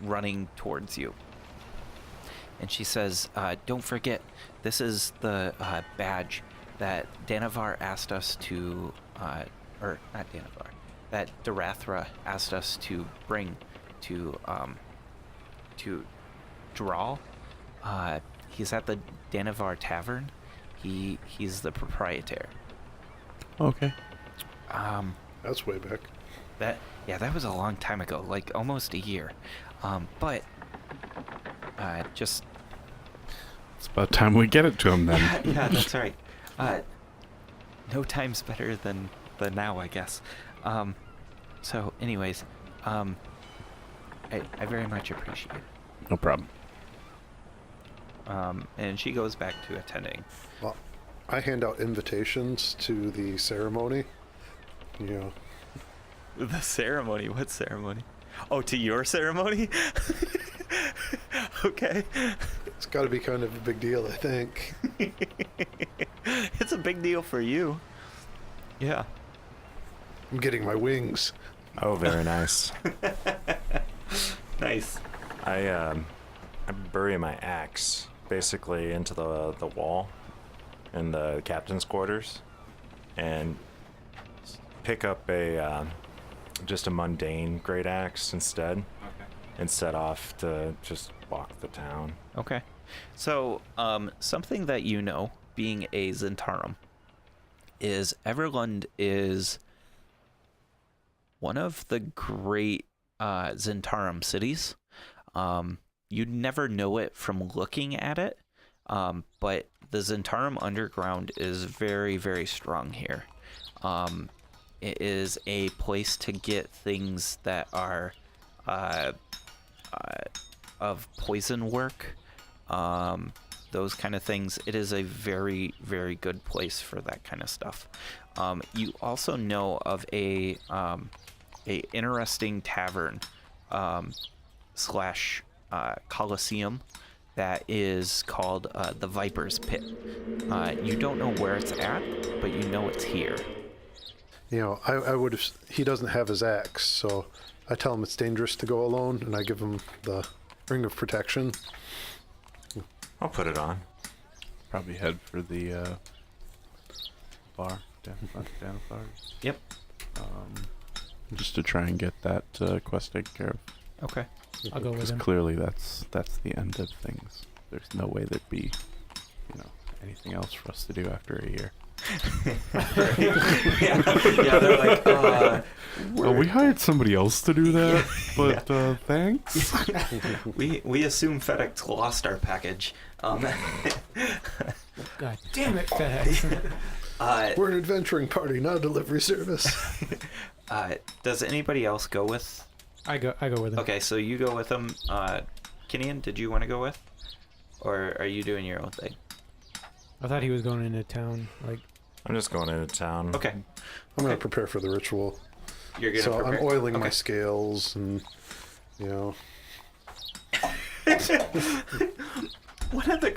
running towards you. And she says, don't forget, this is the badge that Danavar asked us to, or not Danavar, that Darathra asked us to bring to Dral. He's at the Danavar Tavern. He's the proprietor. Okay. That's way back. That was a long time ago, like almost a year. But just It's about time we get it to him then. yeah, that's right. No time's better than now, I guess. So anyways, I very much appreciate it. No problem. And she goes back to attending. Well, I hand out invitations to the ceremony. You know, The ceremony? What ceremony? Oh, to your ceremony? Okay. it's got to be kind of a big deal, I think. It's a big deal for you. Yeah. I'm getting my wings. Oh, very nice. Nice. I bury my axe basically into the wall in the captain's quarters, and pick up a just a mundane great axe instead. Okay. and set off to just walk the town. Okay. So, something that you know, being a Zentarum, is Everlund is one of the great Zentarum cities. You'd never know it from looking at it, but the Zentarum underground is very, very strong here. It is a place to get things that are of poison work, those kind of things. It is a very, very good place for that kind of stuff. You also know of a interesting tavern slash Coliseum that is called the Viper's Pit. You don't know where it's at, but you know it's here. You know, I would have. He doesn't have his axe, so I tell him it's dangerous to go alone, and I give him the ring of protection. I'll put it on. Probably head for the bar. Down the bar. Yep. Just to try and get that quest taken care of. Okay. I'll go with Because him. clearly that's the end of things. There's no way there'd be, anything else for us to do after a year. yeah, they're like, Well, we hired somebody else to do that, but thanks. we assume FedEx lost our package. God damn it, FedEx. We're an adventuring party, not a delivery service. Does anybody else go with? I go with him. Okay, so you go with them. Kinian, did you want to go with? Or are you doing your own thing? I thought he was going into town. Like, I'm just going into town. Okay. I'm going to prepare for the ritual. You're gonna So prepare. I'm oiling my Okay. scales and, One of the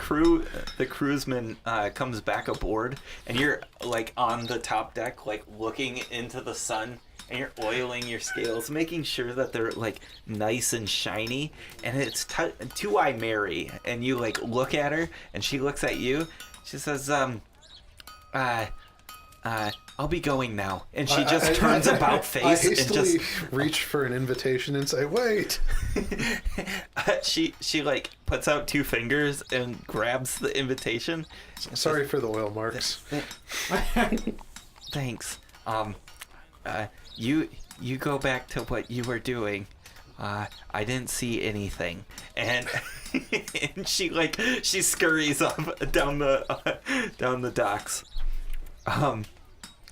crewsmen comes back aboard, and you're like on the top deck, like looking into the sun, and you're oiling your scales, making sure that they're like nice and shiny. And it's Two-Eye Mary, and you like look at her, and she looks at you. She says, I'll be going now. And she just turns about face I and hastily just reach for an invitation and say, wait. she like puts out two fingers and grabs the invitation. Sorry for the oil marks. Thanks. You go back to what you were doing. I didn't see anything, and and she scurries up down the docks.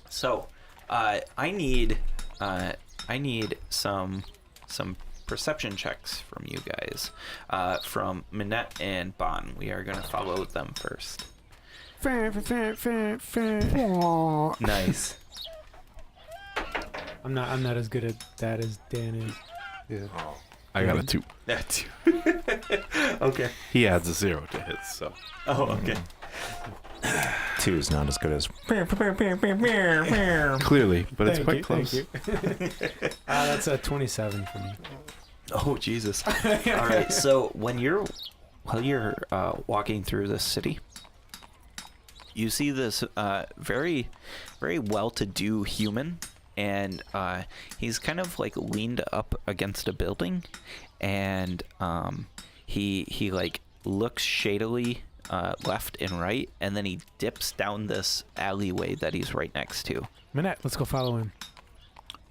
So I need some perception checks from you guys. From Minette and Bon. We are gonna follow them first. Nice. I'm not as good at that as Dan is. Yeah. I got a 2. That. Okay. He adds a 0 to his, so. Oh, okay. 2 is not as good as. Clearly, but it's quite Thank close. you. That's a 27 for me. Oh, Jesus. All right. So while you're walking through this city, you see this very, very well-to-do human, and he's kind of like leaned up against a building, and he like looks shadily left and right, and then he dips down this alleyway that he's right next to. Minette, let's go follow him.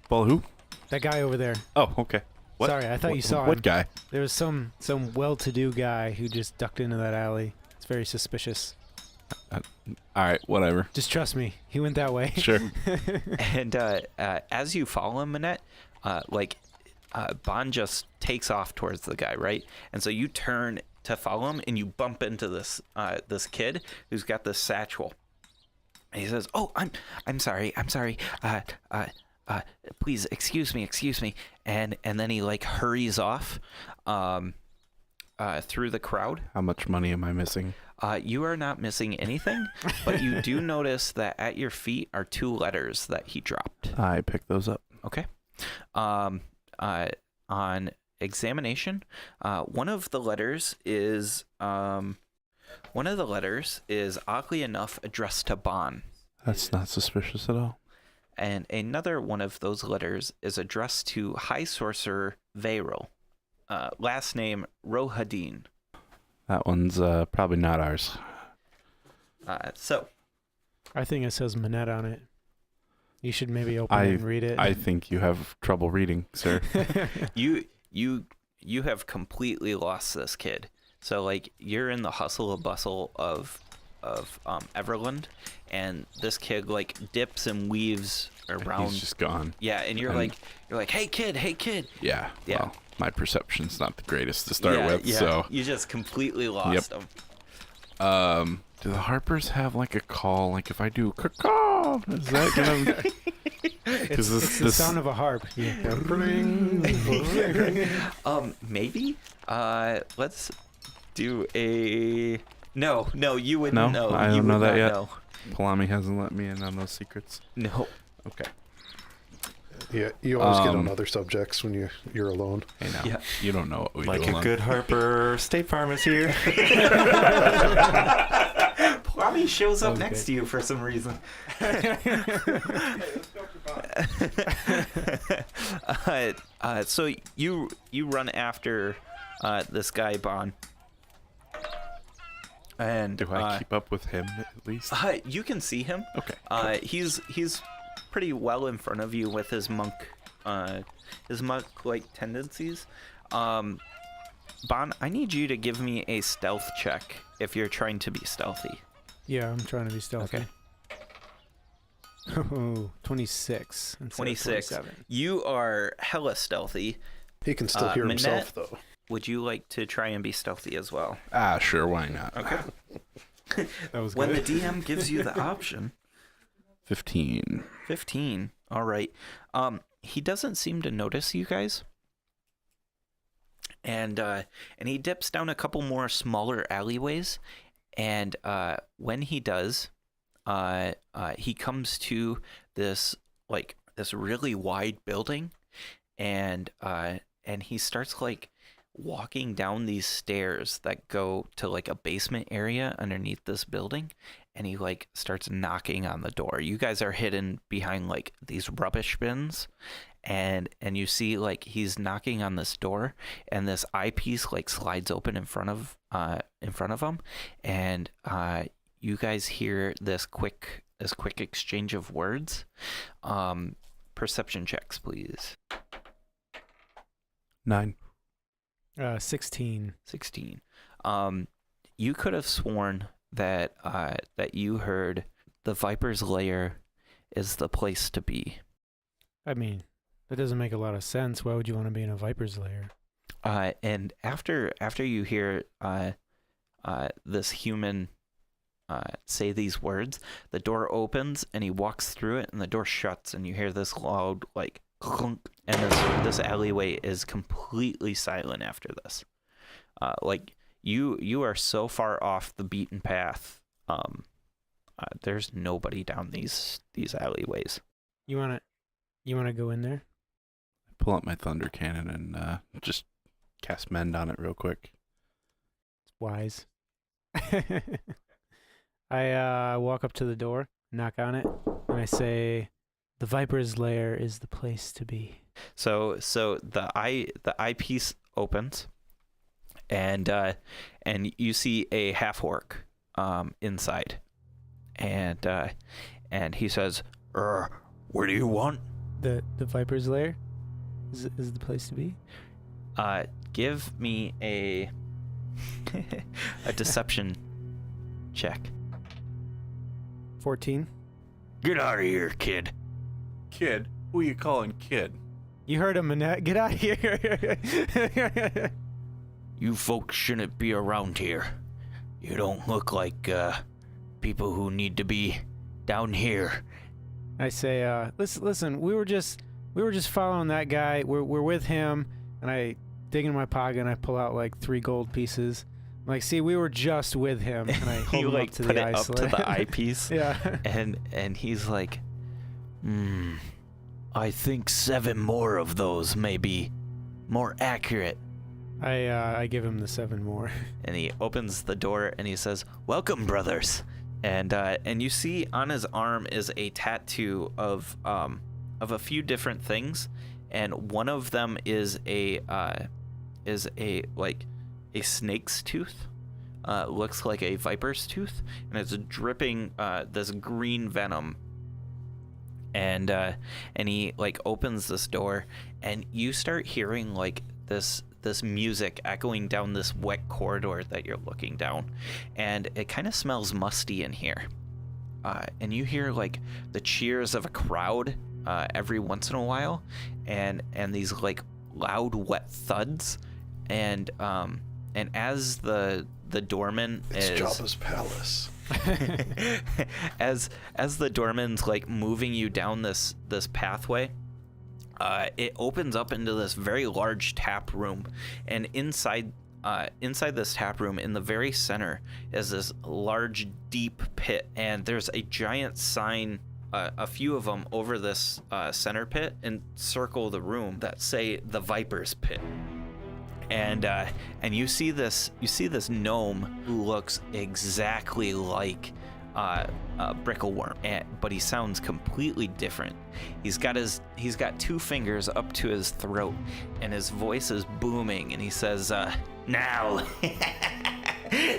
Well, who? That guy over there. Oh, okay. What? Sorry, I thought you saw him. What guy? There was some well-to-do guy who just ducked into that alley. It's very suspicious. All right, whatever. Just trust me. He went that way. Sure. And as you follow him, Minette, Bon just takes off towards the guy, right? And so you turn to follow him, and you bump into this kid who's got this satchel. And he says, "Oh, I'm sorry. Please excuse me." And then he like hurries off through the crowd. How much money am I missing? You are not missing anything, but you do notice that at your feet are 2 letters that he dropped. I picked those up. Okay. On examination, one of the letters is oddly enough addressed to Bon, That's not suspicious at all. and another one of those letters is addressed to High Sorcerer Veyril. last name Rohadin. That one's probably not ours. So I think it says Manette on it. You should maybe open it and read it. I think you have trouble reading, sir. you have completely lost this kid. So like you're in the hustle and bustle of Everland, and this kid like dips and weaves around. He's just gone. Yeah, and you're like, hey kid. Yeah. Yeah. Well, my perception's not the greatest to start with, so you just completely lost him. Do the Harpers have like a call? Like if I do caw, is that gonna? It's the sound of a harp. Yeah. Maybe. Let's do a. No, you wouldn't know. I You don't know would that not yet. know. Palami hasn't let me in on those secrets. No. Okay. Yeah, you always get on other subjects when you're alone. Hey now, Yeah. you don't know what we Like do. a good Harper, State Farm is here. Plummy shows up Okay. next to you for some reason. So you run after this guy Bon, and Do I keep up with him at least? you can see him. Okay. He's pretty well in front of you with his monk like tendencies. Bon, I need you to give me a stealth check if you're trying to be stealthy. Yeah, I'm trying to be stealthy. Okay. Oh, 26. instead of 26. 27. You are hella stealthy. He can still hear Manette? himself, though. Would you like to try and be stealthy as well? Sure, why not? Okay. That was When good. the DM gives you the option. 15. 15. All right. He doesn't seem to notice you guys. And he dips down a couple more smaller alleyways, and when he does, he comes to this really wide building, and he starts like walking down these stairs that go to like a basement area underneath this building, and he like starts knocking on the door. You guys are hidden behind like these rubbish bins, and you see like he's knocking on this door, and this eyepiece like slides open in front of him, and you guys hear this quick exchange of words. Perception checks, please. 9. 16. 16. You could have sworn that you heard the Viper's Lair is the place to be. I mean, that doesn't make a lot of sense. Why would you want to be in a viper's lair? And after you hear this human say these words, the door opens and he walks through it, and the door shuts, and you hear this loud like clunk, and this alleyway is completely silent after this. Like you are so far off the beaten path. There's nobody down these alleyways. You wanna go in there? Pull out my thunder cannon and just cast mend on it real quick. It's wise. I walk up to the door, knock on it, and I say, "The Viper's Lair is the place to be." So the eyepiece opens, and you see a half orc inside, and he says, "What do you want?" The Viper's Lair is the place to be. Give me a deception check. 14. Get out of here, kid. Kid? Who you calling kid? You heard him, Manette. Get out of here. You folks shouldn't be around here. You don't look like people who need to be down here. I say, listen. We were just following that guy. We're with him, and I dig in my pocket and I pull out like 3 gold pieces. I'm like, see, we were just with him, and I hold You him like up to put the it eye up to slit. the eyepiece. Yeah. And he's like, I think 7 more of those may be more accurate. I give him the 7 more. And he opens the door and he says, "Welcome, brothers." And you see on his arm is a tattoo of a few different things, and one of them is a is a snake's tooth. Looks like a viper's tooth, and it's dripping this green venom. And he like opens this door, and you start hearing like this music echoing down this wet corridor that you're looking down, and it kind of smells musty in here. And you hear like the cheers of a crowd every once in a while, and these like loud wet thuds, and as the doorman It's is Jabba's palace. as the doorman's like moving you down this pathway, it opens up into this very large tap room, and inside this tap room, in the very center, is this large deep pit, and there's a giant sign, a few of them over this center pit and circle the room, that say the Viper's Pit. And you see this gnome who looks exactly like Brickleworm, but he sounds completely different. He's got 2 fingers up to his throat, and his voice is booming, and he says, "Now,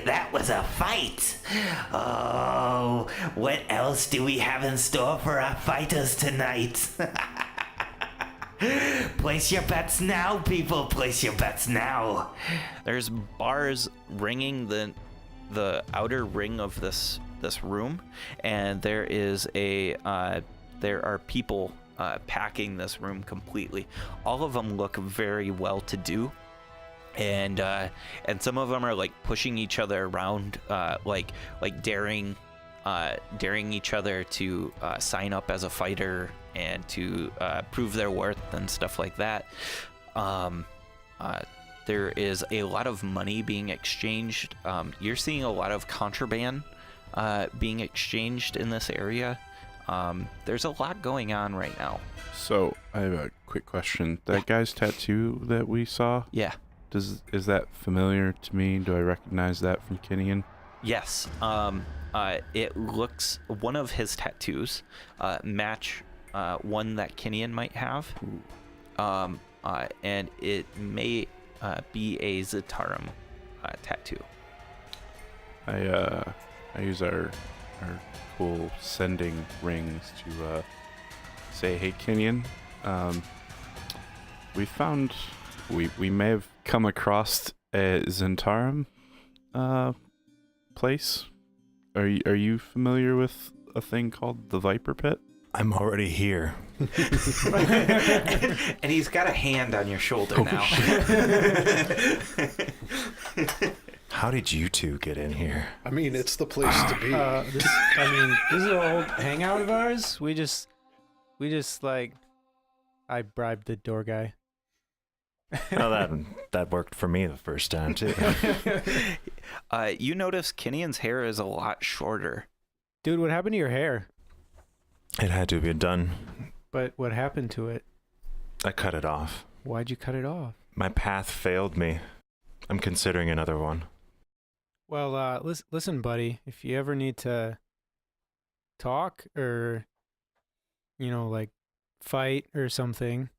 that was a fight. Oh, what else do we have in store for our fighters tonight?" Place your bets now, people. Place your bets now. There's bars ringing the outer ring of this room, and there are people packing this room completely. All of them look very well to do, and some of them are like pushing each other around, like daring each other to sign up as a fighter and to prove their worth and stuff like that. There is a lot of money being exchanged. You're seeing a lot of contraband being exchanged in this area. There's a lot going on right now. So I have a quick question. That guy's tattoo that we saw, Yeah. is that familiar to me? Do I recognize that from Kinian? Yes. It looks, one of his tattoos match one that Kinian might have. And it may be a Zitarum tattoo. I use our cool sending rings to say, "Hey, Kinian, we may have come across a Zentarum place. Are you familiar with a thing called the Viper Pit?" I'm already here. And he's got a hand on your shoulder now. How did you two get in here? I mean, it's the place to be. This is an old hangout of ours. We just like, I bribed the door guy. Well, that worked for me the first time too. You notice Kinian's hair is a lot shorter. Dude, what happened to your hair? It had to be done. But what happened to it? I cut it off. Why'd you cut it off? My path failed me. I'm considering another one. Well, listen, buddy. If you ever need to talk or, like fight or something.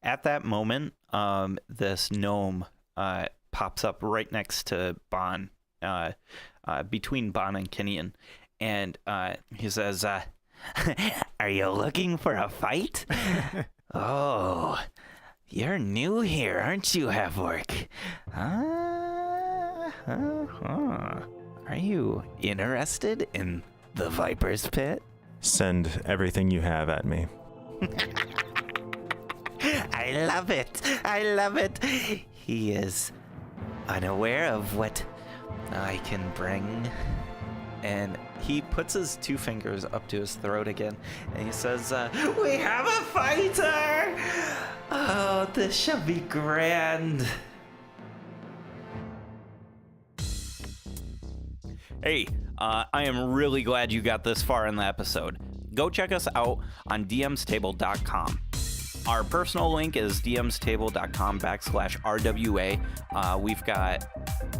At that moment, this gnome pops up right next to Bon, between Bon and Kinian, and he says, "Are you looking for a fight? Oh, you're new here, aren't you, Havork? Are you interested in the Viper's Pit?" Send everything you have at me. I love it. I love it. He is unaware of what I can bring. And he puts his 2 fingers up to his throat again, and he says, "We have a fighter! Oh, this shall be grand." Hey, I am really glad you got this far in the episode. Go check us out on dmstable.com. Our personal link is dmstable.com/RWA. We've got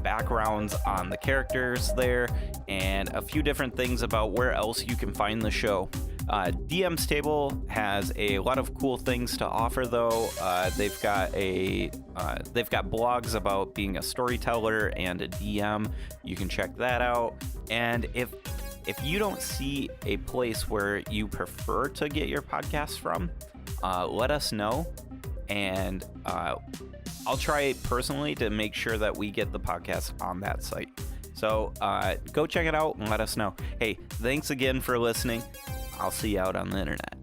backgrounds on the characters there and a few different things about where else you can find the show. DM's Table has a lot of cool things to offer, though. They've got blogs about being a storyteller and a DM. You can check that out. And if you don't see a place where you prefer to get your podcast from, let us know, and I'll try personally to make sure that we get the podcast on that site. So go check it out and let us know. Hey, thanks again for listening. I'll see you out on the internet.